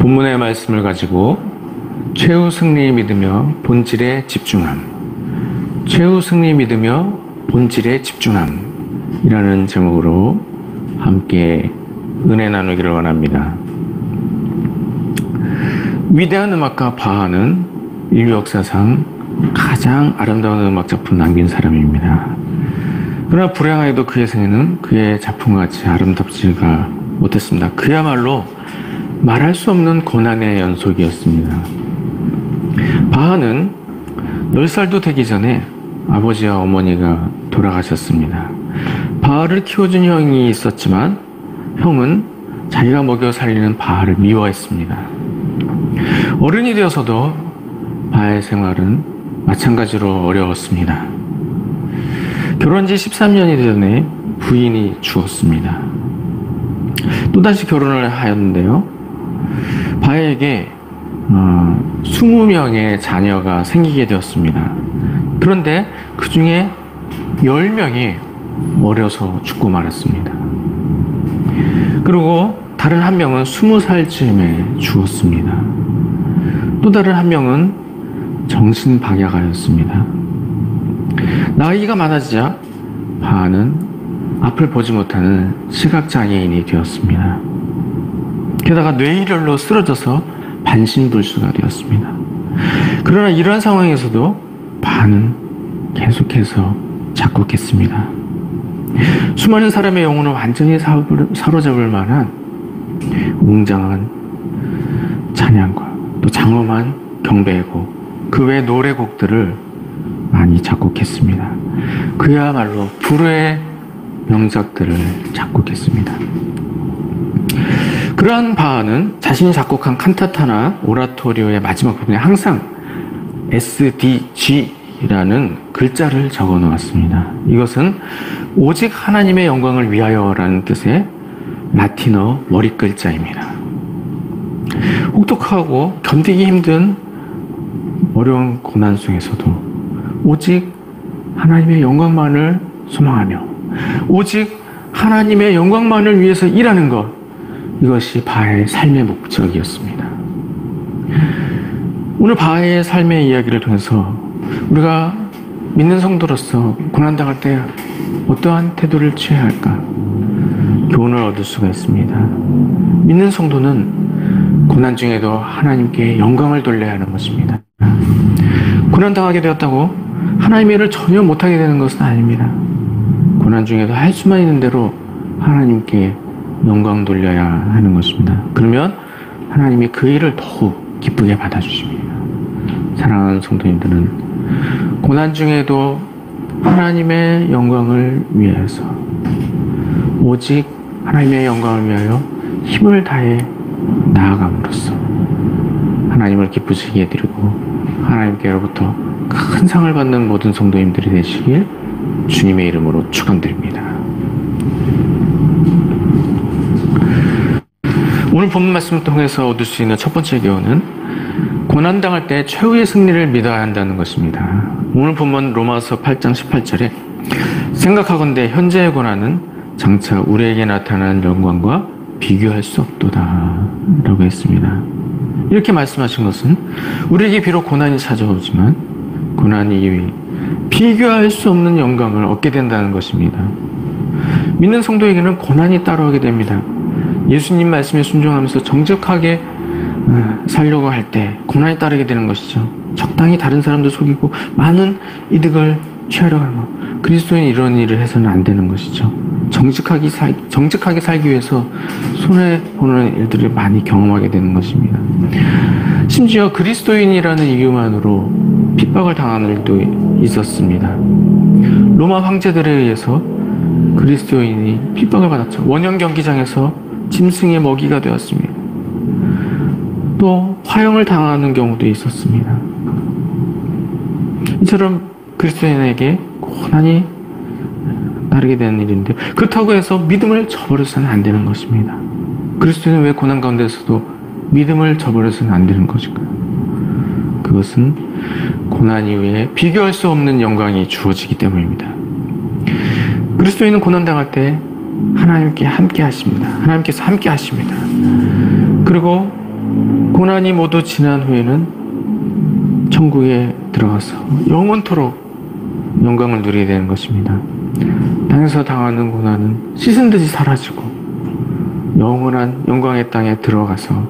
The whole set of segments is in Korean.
본문의 말씀을 가지고 최후 승리 믿으며 본질에 집중함, 최후 승리 믿으며 본질에 집중함이라는 제목으로 함께 은혜 나누기를 원합니다. 위대한 음악가 바하는 인류 역사상 가장 아름다운 음악 작품을 남긴 사람입니다. 그러나 불행하게도 그의 생애는 그의 작품과 같이 아름답지가 못했습니다. 그야말로 말할 수 없는 고난의 연속이었습니다. 바하는 10살도 되기 전에 아버지와 어머니가 돌아가셨습니다. 바하를 키워준 형이 있었지만 형은 자기가 먹여 살리는 바하를 미워했습니다. 어른이 되어서도 바하의 생활은 마찬가지로 어려웠습니다. 결혼한 지 13년이 전에 부인이 죽었습니다. 또다시 결혼을 하였는데요. 바하에게 20명의 자녀가 생기게 되었습니다. 그런데 그 중에 10명이 어려서 죽고 말았습니다. 그리고 다른 한 명은 20살쯤에 죽었습니다. 또 다른 한 명은 정신박약하였습니다. 나이가 많아지자 바하는 앞을 보지 못하는 시각장애인이 되었습니다. 게다가 뇌일혈로 쓰러져서 반신불수가 되었습니다. 그러나 이러한 상황에서도 바하는 계속해서 작곡했습니다. 수많은 사람의 영혼을 완전히 사로잡을 만한 웅장한 찬양과 또 장엄한 경배곡, 그 외 노래곡들을 많이 작곡했습니다. 그야말로 불후의 명작들을 작곡했습니다. 그러한 바하는 자신이 작곡한 칸타타나 오라토리오의 마지막 부분에 항상 SDG라는 글자를 적어 놓았습니다. 이것은 오직 하나님의 영광을 위하여라는 뜻의 라틴어 머릿글자입니다. 혹독하고 견디기 힘든 어려운 고난 속에서도 오직 하나님의 영광만을 소망하며 오직 하나님의 영광만을 위해서 일하는 것, 이것이 바하의 삶의 목적이었습니다. 오늘 바하의 삶의 이야기를 통해서 우리가 믿는 성도로서 고난당할 때 어떠한 태도를 취해야 할까 교훈을 얻을 수가 있습니다. 믿는 성도는 고난 중에도 하나님께 영광을 돌려야 하는 것입니다. 고난당하게 되었다고 하나님의 일을 전혀 못하게 되는 것은 아닙니다. 고난 중에도 할 수만 있는 대로 하나님께 영광 돌려야 하는 것입니다. 그러면 하나님이 그 일을 더욱 기쁘게 받아주십니다. 사랑하는 성도님들은 고난 중에도 하나님의 영광을 위해서 오직 하나님의 영광을 위하여 힘을 다해 나아감으로써 하나님을 기쁘시게 해드리고 하나님께로부터 큰 상을 받는 모든 성도님들이 되시길 주님의 이름으로 축원드립니다. 오늘 본문 말씀을 통해서 얻을 수 있는 첫 번째 교훈은 고난당할 때 최후의 승리를 믿어야 한다는 것입니다. 오늘 본문 로마서 8장 18절에 생각하건대 현재의 고난은 장차 우리에게 나타나는 영광과 비교할 수 없도다 라고 했습니다. 이렇게 말씀하신 것은 우리에게 비록 고난이 찾아오지만 고난 이후에 비교할 수 없는 영광을 얻게 된다는 것입니다. 믿는 성도에게는 고난이 따라오게 됩니다. 예수님 말씀에 순종하면서 정직하게 살려고 할 때 고난이 따르게 되는 것이죠. 적당히 다른 사람들 속이고 많은 이득을 취하려고 하는 것, 그리스도인 이런 일을 해서는 안 되는 것이죠. 정직하게 살기 위해서 손해보는 일들을 많이 경험하게 되는 것입니다. 심지어 그리스도인이라는 이유만으로 핍박을 당하는 일도 있었습니다. 로마 황제들에 의해서 그리스도인이 핍박을 받았죠. 원형 경기장에서 짐승의 먹이가 되었습니다. 또 화형을 당하는 경우도 있었습니다. 이처럼 그리스도인에게 고난이 따르게 되는 일인데, 그렇다고 해서 믿음을 저버려서는 안 되는 것입니다. 그리스도인은 왜 고난 가운데서도 믿음을 저버려서는 안 되는 것일까요? 그것은 고난 이후에 비교할 수 없는 영광이 주어지기 때문입니다. 그리스도인은 고난당할 때 하나님께 함께 하십니다. 하나님께서 함께 하십니다. 그리고 고난이 모두 지난 후에는 천국에 들어가서 영원토록 영광을 누리게 되는 것입니다. 땅에서 당하는 고난은 씻은 듯이 사라지고 영원한 영광의 땅에 들어가서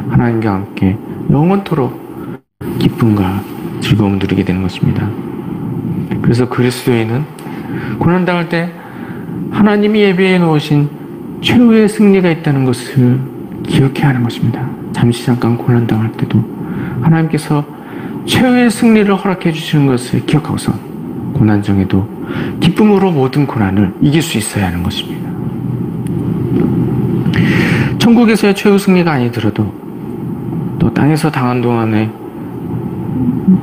하나님과 함께 영원토록 기쁨과 즐거움을 누리게 되는 것입니다. 그래서 그리스도인은 고난당할 때 하나님이 예비해 놓으신 최후의 승리가 있다는 것을 기억해야 하는 것입니다. 잠시 잠깐 고난당할 때도 하나님께서 최후의 승리를 허락해 주시는 것을 기억하고서 고난 중에도 기쁨으로 모든 고난을 이길 수 있어야 하는 것입니다. 천국에서의 최후 승리가 아니더라도 또 땅에서 당한 동안에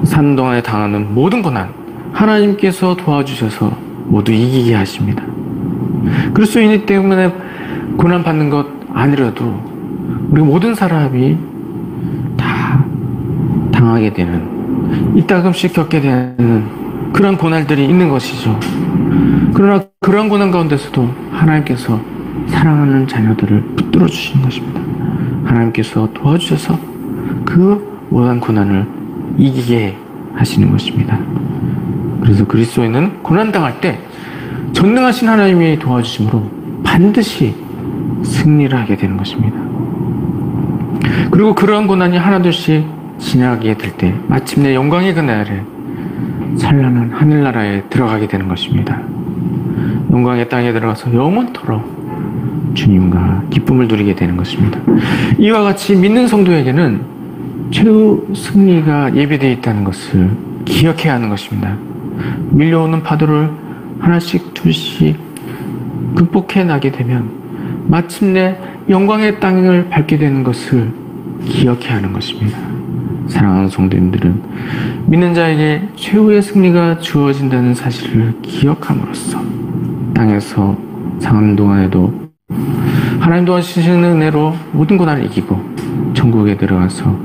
사는 동안에 당하는 모든 고난 하나님께서 도와주셔서 모두 이기게 하십니다. 그리스도인이기 때문에 고난 받는 것 아니라도 우리 모든 사람이 다 당하게 되는 이따금씩 겪게 되는 그런 고난들이 있는 것이죠. 그러나 그런 고난 가운데서도 하나님께서 사랑하는 자녀들을 붙들어 주시는 것입니다. 하나님께서 도와주셔서 그 모든 고난을 이기게 하시는 것입니다. 그래서 그리스도인은 고난당할 때 전능하신 하나님이 도와주심으로 반드시 승리를 하게 되는 것입니다. 그리고 그러한 고난이 하나둘씩 지나게 될 때 마침내 영광의 그날에 찬란한 하늘나라에 들어가게 되는 것입니다. 영광의 땅에 들어가서 영원토록 주님과 기쁨을 누리게 되는 것입니다. 이와 같이 믿는 성도에게는 최후 승리가 예비되어 있다는 것을 기억해야 하는 것입니다. 밀려오는 파도를 하나씩 둘씩 극복해 나게 되면 마침내 영광의 땅을 밟게 되는 것을 기억해야 하는 것입니다. 사랑하는 성도님들은 믿는 자에게 최후의 승리가 주어진다는 사실을 기억함으로써 땅에서 사는 동안에도 하나님 도와주시는 은혜로 모든 고난을 이기고 천국에 들어가서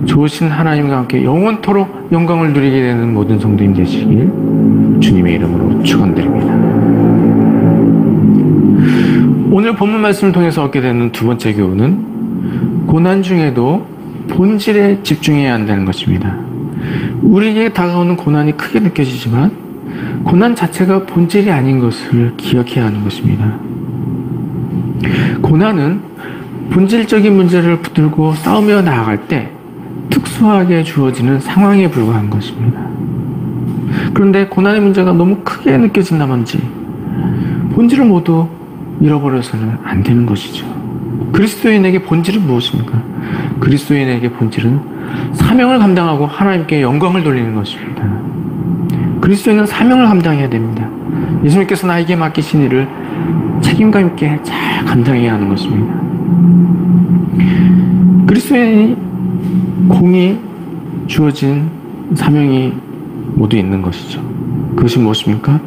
좋으신 하나님과 함께 영원토록 영광을 누리게 되는 모든 성도님 되시길 주님의 이름으로 축원드립니다. 오늘 본문 말씀을 통해서 얻게 되는 두 번째 교훈은 고난 중에도 본질에 집중해야 한다는 것입니다. 우리에게 다가오는 고난이 크게 느껴지지만 고난 자체가 본질이 아닌 것을 기억해야 하는 것입니다. 고난은 본질적인 문제를 붙들고 싸우며 나아갈 때 특수하게 주어지는 상황에 불과한 것입니다. 그런데 고난의 문제가 너무 크게 느껴진다든지 본질을 모두 잃어버려서는 안 되는 것이죠. 그리스도인에게 본질은 무엇입니까? 그리스도인에게 본질은 사명을 감당하고 하나님께 영광을 돌리는 것입니다. 그리스도인은 사명을 감당해야 됩니다. 예수님께서 나에게 맡기신 일을 책임감 있게 잘 감당해야 하는 것입니다. 그리스도인이 공이 주어진 사명이 모두 있는 것이죠. 그것이 무엇입니까?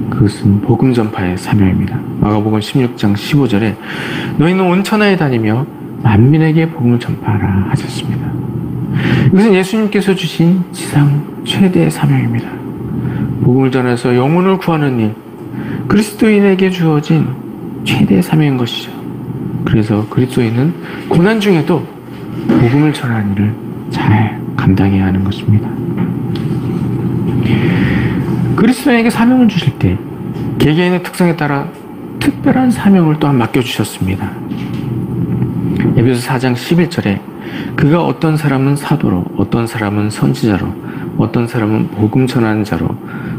그것은 복음 전파의 사명입니다. 마가복음 16장 15절에 너희는 온 천하에 다니며 만민에게 복음을 전파하라 하셨습니다. 이것은 예수님께서 주신 지상 최대의 사명입니다. 복음을 전해서 영혼을 구하는 일, 그리스도인에게 주어진 최대의 사명인 것이죠. 그래서 그리스도인은 고난 중에도 복음을 전하는 일을 잘 감당해야 하는 것입니다. 그리스도인에게 사명을 주실 때 개개인의 특성에 따라 특별한 사명을 또한 맡겨주셨습니다. 에베소 4장 11절에 그가 어떤 사람은 사도로, 어떤 사람은 선지자로, 어떤 사람은 복음 전하는 자로,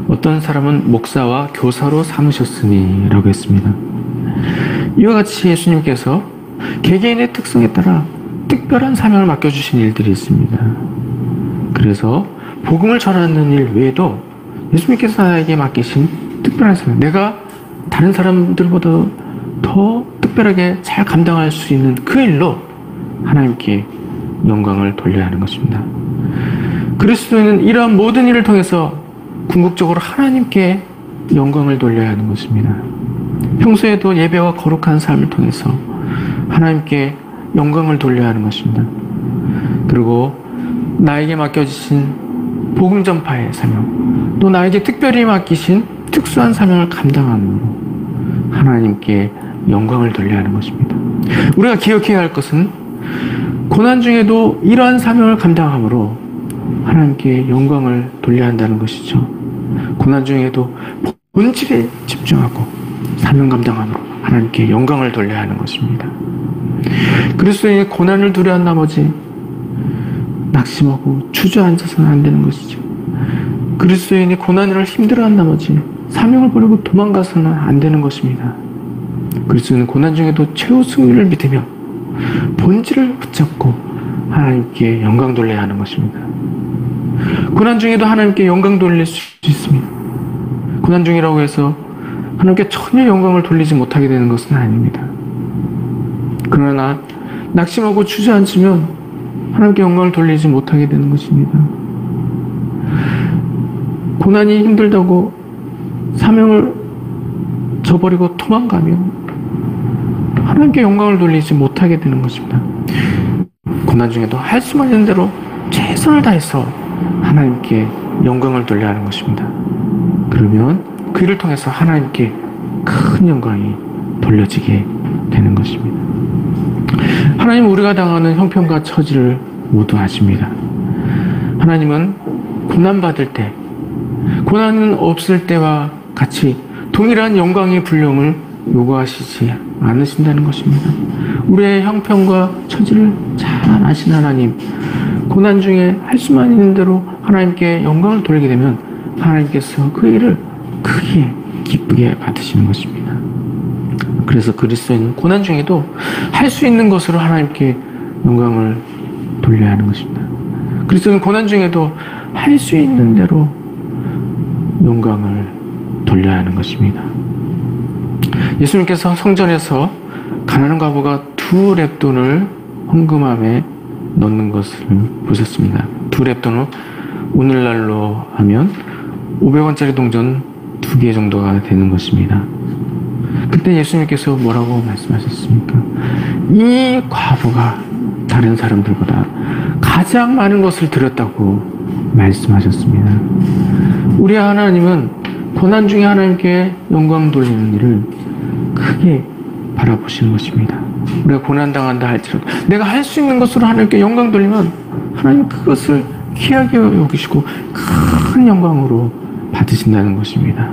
어떤 사람은 목사와 교사로 삼으셨으니 라고 했습니다. 이와 같이 예수님께서 개개인의 특성에 따라 특별한 사명을 맡겨주신 일들이 있습니다. 그래서 복음을 전하는 일 외에도 예수님께서 나에게 맡기신 특별한 사명, 내가 다른 사람들보다 더 특별하게 잘 감당할 수 있는 그 일로 하나님께 영광을 돌려야 하는 것입니다. 그리스도인은 이러한 모든 일을 통해서 궁극적으로 하나님께 영광을 돌려야 하는 것입니다. 평소에도 예배와 거룩한 삶을 통해서 하나님께 영광을 돌려야 하는 것입니다. 그리고 나에게 맡겨주신 복음 전파의 사명, 또 나에게 특별히 맡기신 특수한 사명을 감당함으로 하나님께 영광을 돌려야 하는 것입니다. 우리가 기억해야 할 것은 고난 중에도 이러한 사명을 감당함으로 하나님께 영광을 돌려야 한다는 것이죠. 고난 중에도 본질에 집중하고 사명 감당함으로 하나님께 영광을 돌려야 하는 것입니다. 그리스도인이 고난을 두려워한 나머지 낙심하고 주저앉아서는 안 되는 것이죠. 그리스도인이 고난을 힘들어한 나머지 사명을 버리고 도망가서는 안 되는 것입니다. 그리스도인은 고난 중에도 최후 승리를 믿으며 본질을 붙잡고 하나님께 영광 돌려야 하는 것입니다. 고난 중에도 하나님께 영광 돌릴 수 있습니다. 고난 중이라고 해서 하나님께 전혀 영광을 돌리지 못하게 되는 것은 아닙니다. 그러나 낙심하고 주저앉으면 하나님께 영광을 돌리지 못하게 되는 것입니다. 고난이 힘들다고 사명을 저버리고 도망가면 하나님께 영광을 돌리지 못하게 되는 것입니다. 고난 중에도 할 수만 있는 대로 최선을 다해서 하나님께 영광을 돌려야 하는 것입니다. 그러면 그 일을 통해서 하나님께 큰 영광이 돌려지게 되는 것입니다. 하나님은 우리가 당하는 형편과 처지를 모두 아십니다. 하나님은 고난받을 때, 고난은 없을 때와 같이 동일한 영광의 분량을 요구하시지 않으신다는 것입니다. 우리의 형편과 처지를 잘 아신 하나님, 고난 중에 할 수만 있는 대로 하나님께 영광을 돌리게 되면 하나님께서 그 일을 크게 기쁘게 받으시는 것입니다. 그래서 그리스도인은 고난 중에도 할 수 있는 것으로 하나님께 영광을 돌려야 하는 것입니다. 그리스도인은 고난 중에도 할 수 있는 대로 영광을 돌려야 하는 것입니다. 예수님께서 성전에서 가난한 과부가 2렙돈을 헌금함에 넣는 것을 보셨습니다. 2렙돈은 오늘날로 하면 500원짜리 동전 2개 정도가 되는 것입니다. 그때 예수님께서 뭐라고 말씀하셨습니까? 이 과부가 다른 사람들보다 가장 많은 것을 드렸다고 말씀하셨습니다. 우리 하나님은 고난 중에 하나님께 영광 돌리는 일을 크게 바라보시는 것입니다. 우리가 고난당한다 할지라도 내가 할 수 있는 것으로 하나님께 영광 돌리면 하나님 그것을 귀하게 여기시고 큰 영광으로 받으신다는 것입니다.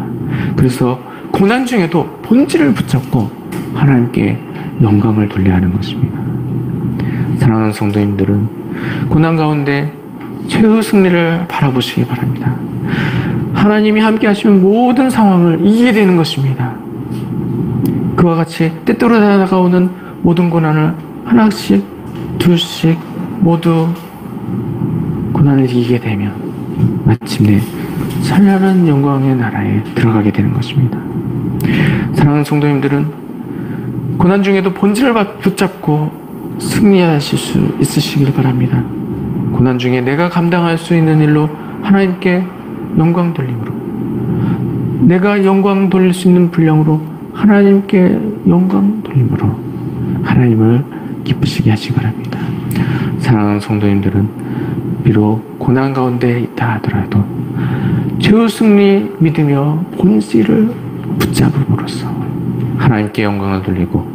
그래서 고난 중에도 본질을 붙잡고 하나님께 영광을 돌려야 하는 것입니다. 사랑하는 성도님들은 고난 가운데 최후 승리를 바라보시기 바랍니다. 하나님이 함께 하시면 모든 상황을 이기게 되는 것입니다. 그와 같이 때때로 다가오는 모든 고난을 하나씩 둘씩 모두 고난을 이기게 되면 마침내 찬란한 영광의 나라에 들어가게 되는 것입니다. 사랑하는 성도님들은 고난 중에도 본질을 붙잡고 승리하실 수 있으시길 바랍니다. 고난 중에 내가 감당할 수 있는 일로 하나님께 영광 돌림으로, 내가 영광 돌릴 수 있는 분량으로 하나님께 영광 돌림으로 하나님을 기쁘시게 하시기 바랍니다. 사랑하는 성도님들은 비록 고난 가운데 있다 하더라도 최후 승리 믿으며 본질을 붙잡음으로써 하나님께 영광을 돌리고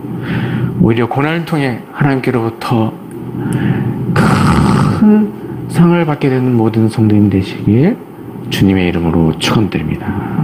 오히려 고난을 통해 하나님께로부터 큰 상을 받게 되는 모든 성도님 되시길 주님의 이름으로 축원드립니다.